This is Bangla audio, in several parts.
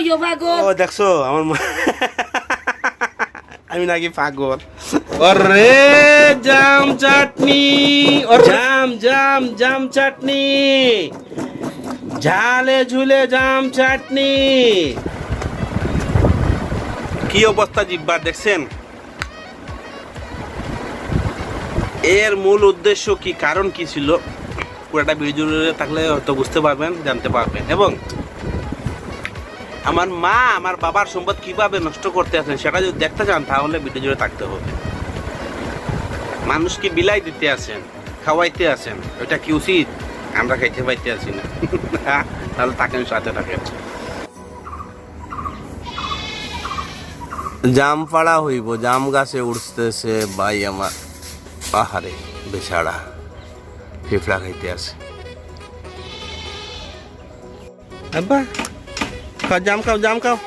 কইও পাগল ও দেখছো আমার আমি নাকি পাগল ওরে জাম চাটনি জাম জাম জাম চাটনি ঝালে ঝুলে জাম চাটনি কি অবস্থা জিব্বার দেখছেন এর মূল উদ্দেশ্য কি কারণ কি ছিল পুরোটা ভিডিও জুড়ে থাকলে হয়তো বুঝতে পারবেন জানতে পারবেন এবং আমার মা আমার বাবার সম্পদ কিভাবে নষ্ট করতে আছেন সেটা যদি দেখতে চান তাহলে ভিডিও জুড়ে থাকতে হবে মানুষকে বিলাই দিতে আছেন খাওয়াইতে আছেন ওইটা কি উচিত আমরা খাইতে পাইতে আছি না তাহলে থাকেন সাথে থাকেন জাম পাড়া হইব জাম গাছে উঠতেছে ভাই আমার পাহাড়ে বেচারা ফিফড়া খাইতে আছে আব্বা খাও জাম খাও জাম খাও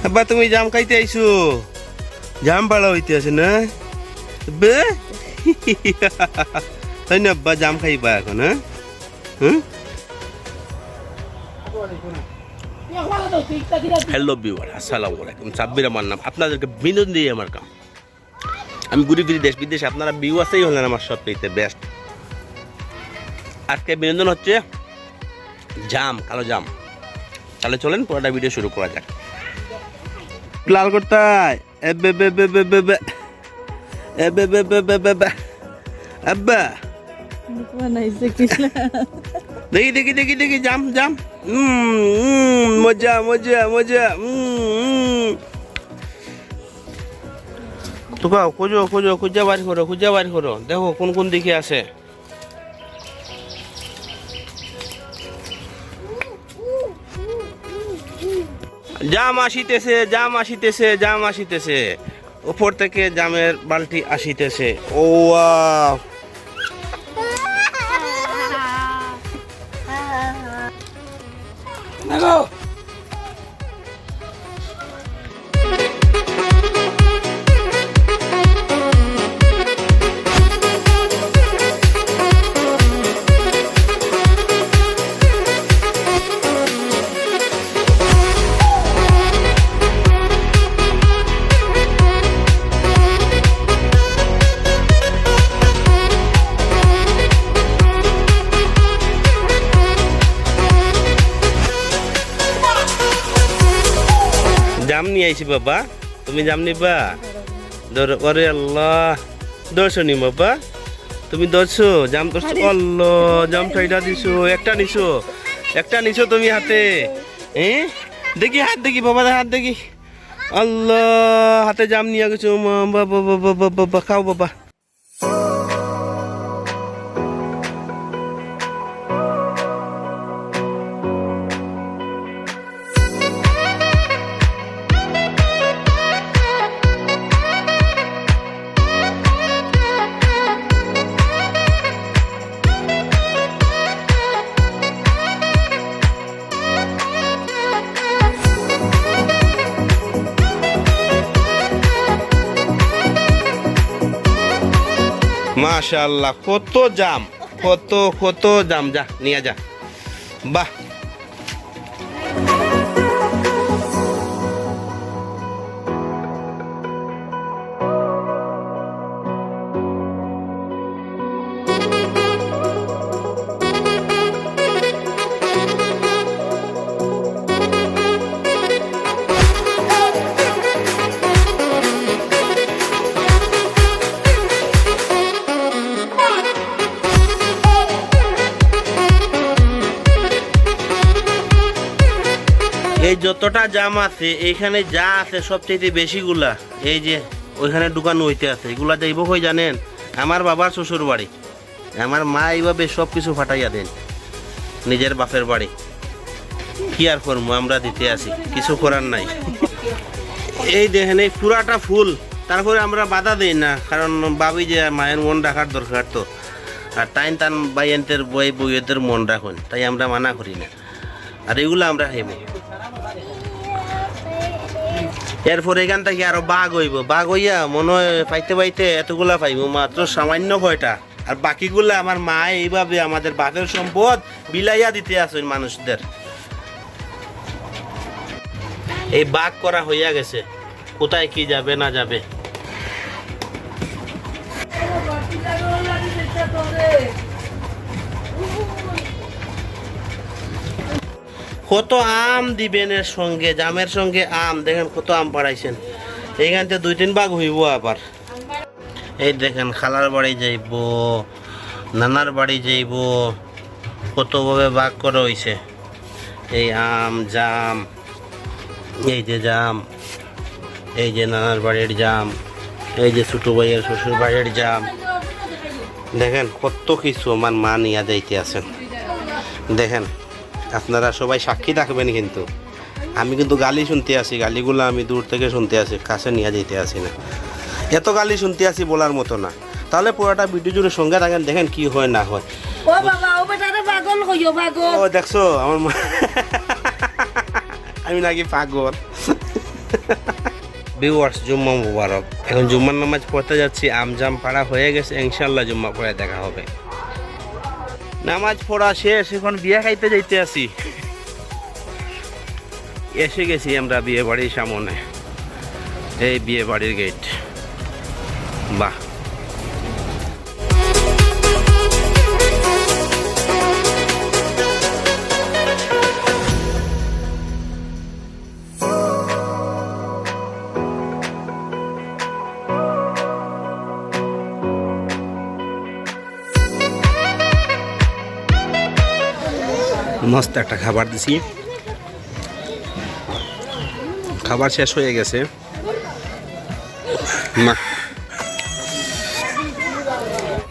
আব্বা তুমি জাম খাইতে আইছো জাম পাড়া হইতে আছে না বে তাই না আব্বা জাম খাইবা এখন হ্যাঁ হ্যালো ভিউয়ার আসসালামু আলাইকুম সাব্বির আমার নাম আপনাদেরকে বিনোদন দিয়ে আমার কাম আমি ঘুরি ফিরি দেশ বিদেশে আপনারা ভিউ আছেই হলেন আমার সবচেয়ে বেস্ট আজকে বিনোদন হচ্ছে জাম কালো জাম তাহলে চলেন পুরোটা ভিডিও শুরু করা যাক লাল করতায় আব্বা দেখি দেখি দেখি দেখি জাম জাম মজা মজা মজা তো খোঁজো খোঁজো খুঁজা বাড়ি করো দেখো কোন কোন দিকে আছে জাম আসিতেছে জাম আসিতেছে জাম আসিতেছে উপর থেকে জামের বালতি আসিতেছে ও দেখো জাম নিয়ে আইছি বাবা তুমি জাম নিবা ওরে আল্লাহ ধরছো নি বাবা তুমি ধরছো জাম ধরছো আল্লাহ জাম ঠাইটা দিছো একটা নিছো তুমি হাতে দেখি হাত দেখি বাবা হাত দেখি আল্লাহ হাতে জাম নিয়ে গেছো বাবা খাও বাবা মাশাআল্লাহ কত জাম কত জাম যা নিয়ে যা বাহ এই যতটা জাম আছে এইখানে যা আছে সবচেয়ে বেশিগুলা এই যে ওইখানে দোকান হইতে আছে এগুলা যাইব কই জানেন আমার বাবার শ্বশুর বাড়ি আমার মা এইভাবে সব কিছু ফাটাইয়া দেন নিজের বাপের বাড়ি কি আর করবো আমরা দিতে আসি কিছু করার নাই এই দেখেন এই পুরাটা ফুল, তারপরে আমরা বাধা দেই না, কারণ ভাবি যে মায়ের মন রাখার দরকার তো, আর টান বাইয়েন্টের বইয়েদের মন রাখুন, তাই আমরা মানা করি না। আর এগুলো আমরা খাইব। এরপরে এখান থেকে আরো বাঘ হইব, বাঘ হইয়া মনে হয় পাইতে পাইতে এতগুলা পাইব, মাত্র সামান্য কয়টা। আর বাকিগুলা আমার মা এইভাবে আমাদের বাপের সম্পদ বিলাইয়া দিতে আসেন মানুষদের। এই বাঘ করা হইয়া গেছে, কোথায় কি যাবে না যাবে। কত আম দিবেন এর সঙ্গে, জামের সঙ্গে আম, দেখেন কত আম পাড়াইছেন। এইখান থেকে 2-3 ভাগ হইব আবার। এই দেখেন খালার বাড়ি যাইব, নানার বাড়ি যাইব, কতভাবে ভাগ করা হইছে। এই আম, জাম, এই যে জাম, এই যে নানার বাড়ির জাম, এই যে ছোট ভাইয়ের শ্বশুর বাড়ির জাম, দেখেন কত কিছু আমার মা নিয়ে যাইতে আছেন। দেখেন আপনারা সবাই সাক্ষী থাকবেন, কিন্তু আমি কিন্তু গালি শুনতে আসি, গালিগুলো আমি দূর থেকে শুনতে আসি, কাছে নিয়ে যেতে আসি না। এত গালি শুনতে আসি বলার মতো না। তাহলে পুরোটা ভিডিও জুড়ে সঙ্গে থাকেন, দেখেন কি হয় না হয়। ও দেখছো আমার মা, আমি নাকি পাগল। ভিউয়ার্স, জুম্মা মুবারক। এখন জুম্মার নামাজ পড়তে যাচ্ছি, আমজাম পাড়া হয়ে গেছে, ইনশাল্লাহ জুম্মা পড়ে দেখা হবে। নামাজ পড়া শেষ, এখন বিয়ে খাইতে যাইতে আছি। এসে গেছি আমরা বিয়ে বাড়ির সামনে, এই বিয়ে বাড়ির গেট। বাহ, মস্ত একটা খাবার দিছি, খাবার শেষ হয়ে গেছে।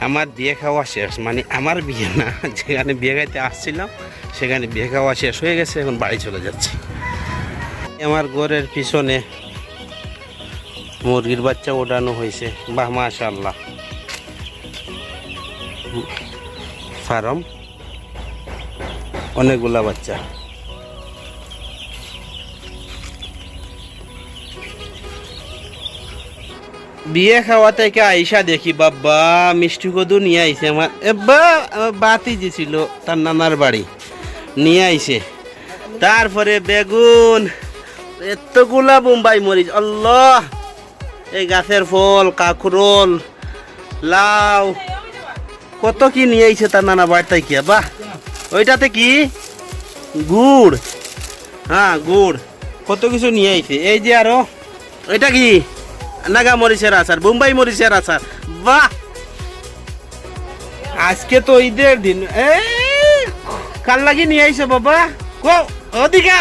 আমার বিয়ে খাওয়া শেষ, মানে আমার বিয়ে না, যেখানে বিয়ে খাইতে আসছিলাম সেখানে বিয়ে খাওয়া শেষ হয়ে গেছে, এখন বাড়ি চলে যাচ্ছি। আমার ঘরের পিছনে মুরগির বাচ্চা ওঠানো হয়েছে। বাহ, মাশাআল্লাহ, ফার্ম, অনেকগুলা বাচ্চা। বিয়ে খাওয়া থেকে আইসা দেখি বাবা মিষ্টি কদু নিয়ে আইছে। আমার বাতি দিছিল তার নানার বাড়ি, নিয়ে আইছে। তারপরে বেগুন, এতগুলা বোম্বাই মরিচ, আল্লাহ, এই গাছের ফল, কাঁকরোল, লাউ, কত কি নিয়ে আইছে তার নানা বাড়ি থেকে। বাহ, ওইটাতে কি গুড়, হ্যাঁ গুড়, কত কিছু নিয়ে আইছে। এই যে আরো ওইটা কি নাগা মরিচের আচার, বোম্বাই মরিচের আচার। বাহ, আজকে তো ঈদের দিন। কাল লাগি নিয়ে আইছে বাবা, ওদিকে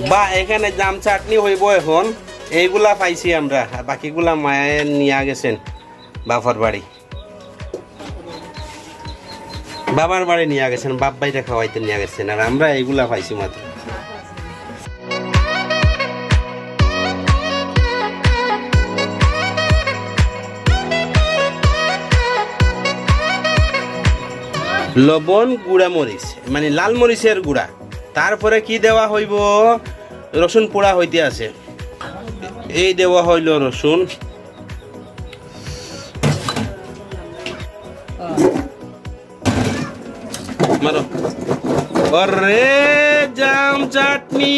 বা এখানে জাম চাটনি হইব এখন। এইগুলা পাইছি আমরা, আর বাকিগুলা মায়ের নিয়ে গেছেন বাবার বাড়ি, বাবার বাড়ি নিয়ে গেছেন, বাপ ভাইটা খাওয়াইতে নিয়ে গেছেন, আর আমরা এইগুলা পাইছি মাত্র। লবণ, গুঁড়া মরিচ, মানে লাল মরিচের গুঁড়া। তারপরে কি দেওয়া হইব, রসুন পোড়া হইতে আছে, এই দেওয়া হইল রসুন। মারো, ওরে জাম চাটনি,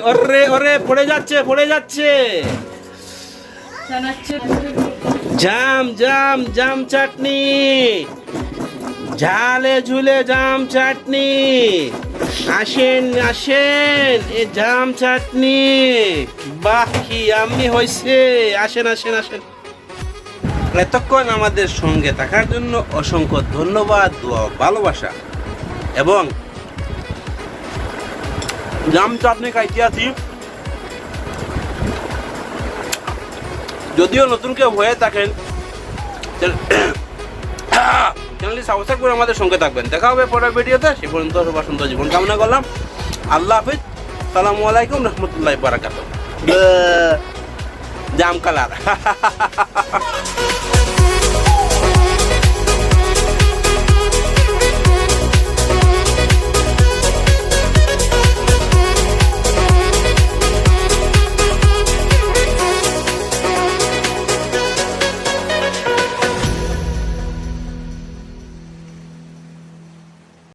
ওরে ওরে পড়ে যাচ্ছে, পড়ে যাচ্ছে। জাম জাম জাম চাটনি, ঝালে ঝুলে জাম চাটনি। আসেন আসেন, এ জাম চাটনি, বাহ কি আমি হয়েছে। আসেন আসেন আসেন। এতক্ষণ আমাদের সঙ্গে থাকার জন্য অসংখ্য ধন্যবাদ, দোয়া, ভালোবাসা। এবং জাম চাটনি খাইতে আছি, যদিও নতুন কেউ হয়ে থাকেন চ্যানেলটি সাবস্ক্রাইব করে আমাদের সঙ্গে থাকবেন। দেখা হবে পরের ভিডিওতে, সে পর্যন্ত সবার সুন্দর জীবন কামনা করলাম। আল্লাহ হাফিজ, আসসালামু আলাইকুম রহমতুল্লাহি ওয়া বারাকাতুহু। জাম কালার